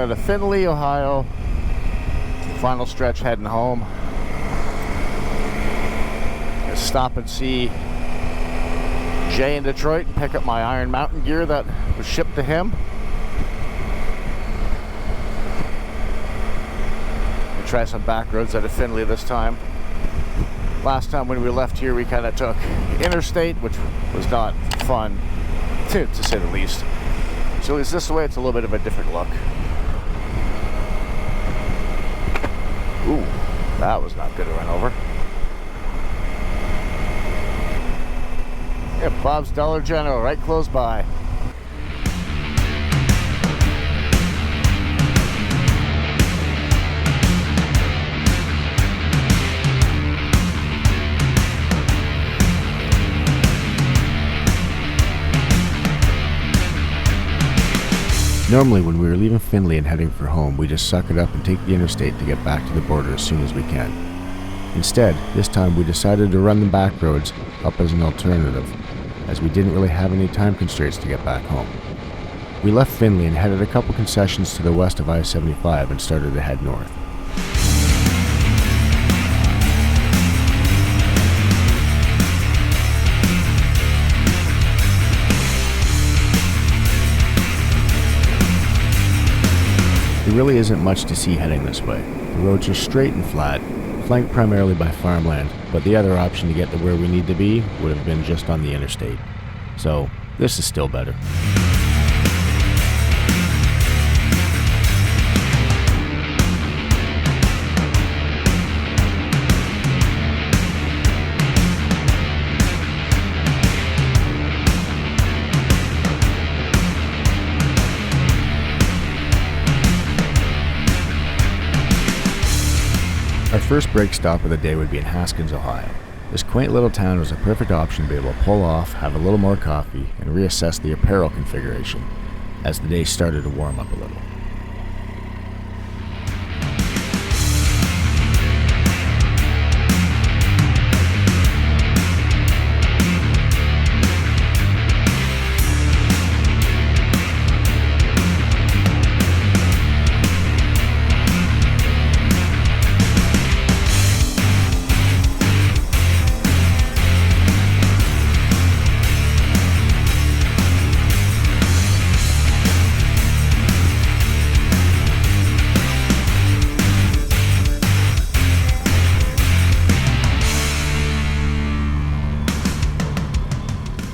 out of Findlay, Ohio. Final stretch heading home. Gonna stop and see Jay in Detroit and pick up my Iron Mountain gear that was shipped to him. And try some back roads out of Findlay this time. Last time when we left here, we kind of took interstate, which was not fun, to say the least. So at least this way, it's a little bit of a different look. Ooh, that was not good to run over. Yeah, Bob's Dollar General, right close by. Normally when we were leaving Findlay and heading for home, we just suck it up and take the interstate to get back to the border as soon as we can. Instead, this time we decided to run the back roads up as an alternative, as we didn't really have any time constraints to get back home. We left Findlay and headed a couple concessions to the west of I-75 and started to head north. There really isn't much to see heading this way. The roads are straight and flat, flanked primarily by farmland, but the other option to get to where we need to be would have been just on the interstate. So, this is still better. Our first break stop of the day would be in Haskins, Ohio. This quaint little town was a perfect option to be able to pull off, have a little more coffee, and reassess the apparel configuration as the day started to warm up a little.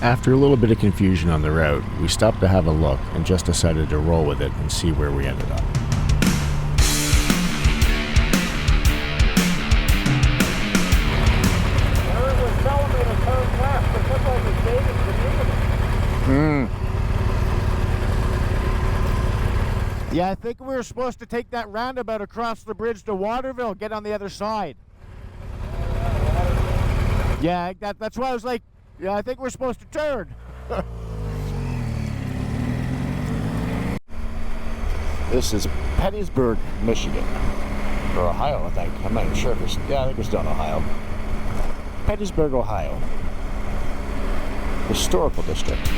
After a little bit of confusion on the route, we stopped to have a look and just decided to roll with it and see where we ended up. Yeah, I think we were supposed to take that roundabout across the bridge to Waterville, get on the other side. Yeah, that's why I was like, yeah, I think we're supposed to turn. This is Pettysburg, Michigan. Or Ohio, I think. I'm not even sure if it's... Yeah, I think we're still in Ohio. Pettysburg, Ohio. Historical District.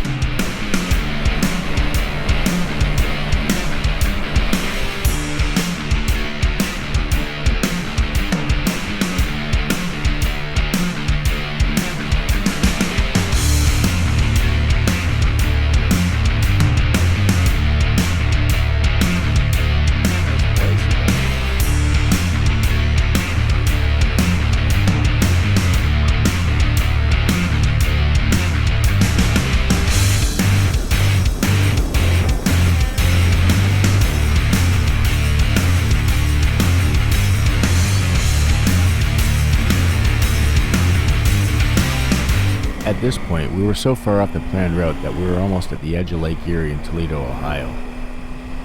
At this point, we were so far off the planned route that we were almost at the edge of Lake Erie in Toledo, Ohio.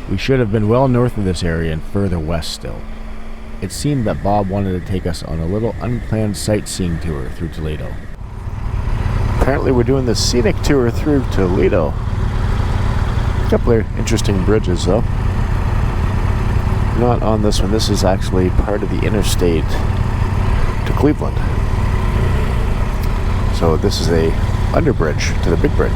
We should have been well north of this area and further west still. It seemed that Bob wanted to take us on a little unplanned sightseeing tour through Toledo. Apparently we're doing the scenic tour through Toledo. A couple of interesting bridges though. Not on this one. This is actually part of the interstate to Cleveland. So this is a underbridge to the big bridge.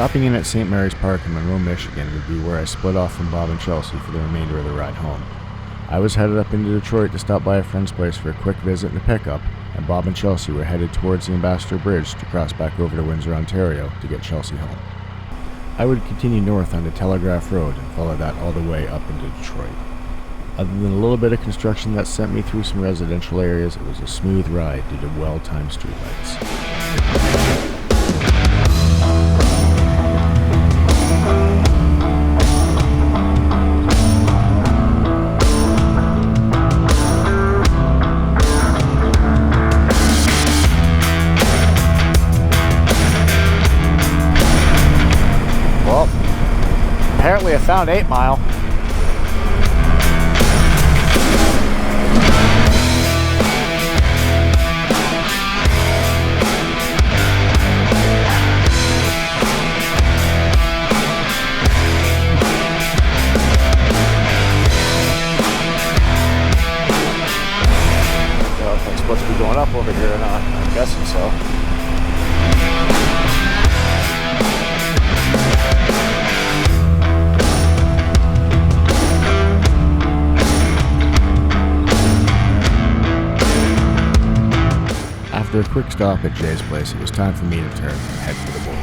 Stopping in at St. Mary's Park in Monroe, Michigan would be where I split off from Bob and Chelsea for the remainder of the ride home. I was headed up into Detroit to stop by a friend's place for a quick visit and a pickup, and Bob and Chelsea were headed towards the Ambassador Bridge to cross back over to Windsor, Ontario to get Chelsea home. I would continue north onto Telegraph Road and follow that all the way up into Detroit. Other than a little bit of construction that sent me through some residential areas, it was a smooth ride due to well-timed streetlights. Apparently I found 8 Mile. So if I'm supposed to be going up over here or not, I'm guessing so. After a quick stop at Jay's place, it was time for me to turn and head for the border.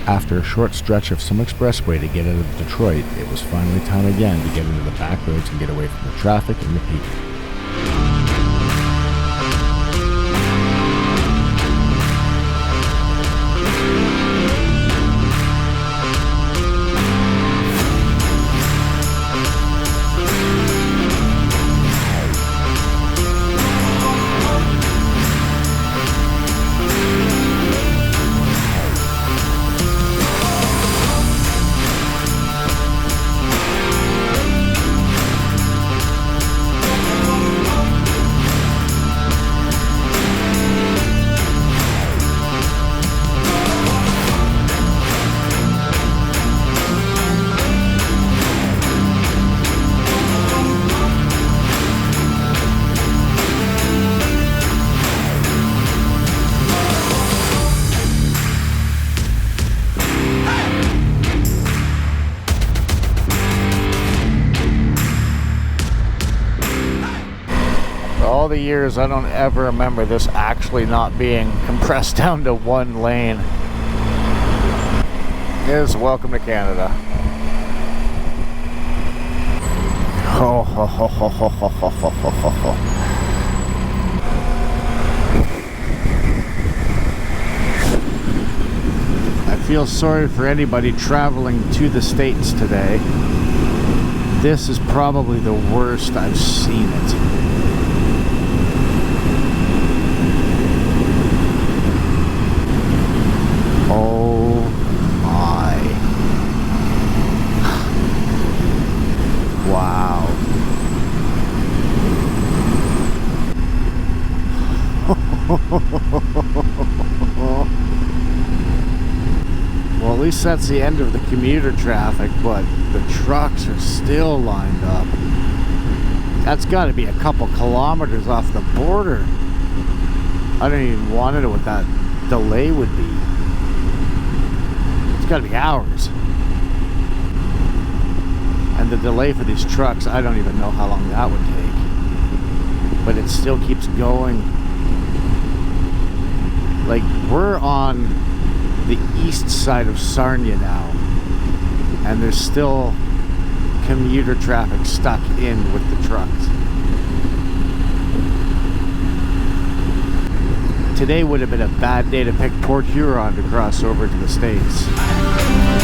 After a short stretch of some expressway to get out of Detroit, it was finally time again to get into the back roads and get away from the traffic and the people. All the years, I don't ever remember this actually not being compressed down to one lane. Is welcome to Canada. Ho, ho, ho, ho, ho, ho, ho, ho, ho, ho. I feel sorry for anybody traveling to the States today. This is probably the worst I've seen it. Oh my. Wow. Well, at least that's the end of the commuter traffic, but the trucks are still lined up. That's got to be a couple kilometers off the border. I don't even want to know what that delay would be. It's got to be hours. And the delay for these trucks, I don't even know how long that would take. But it still keeps going. Like, we're on the east side of Sarnia now, and there's still commuter traffic stuck in with the trucks. today would have been a bad day to pick Port Huron to cross over to the States.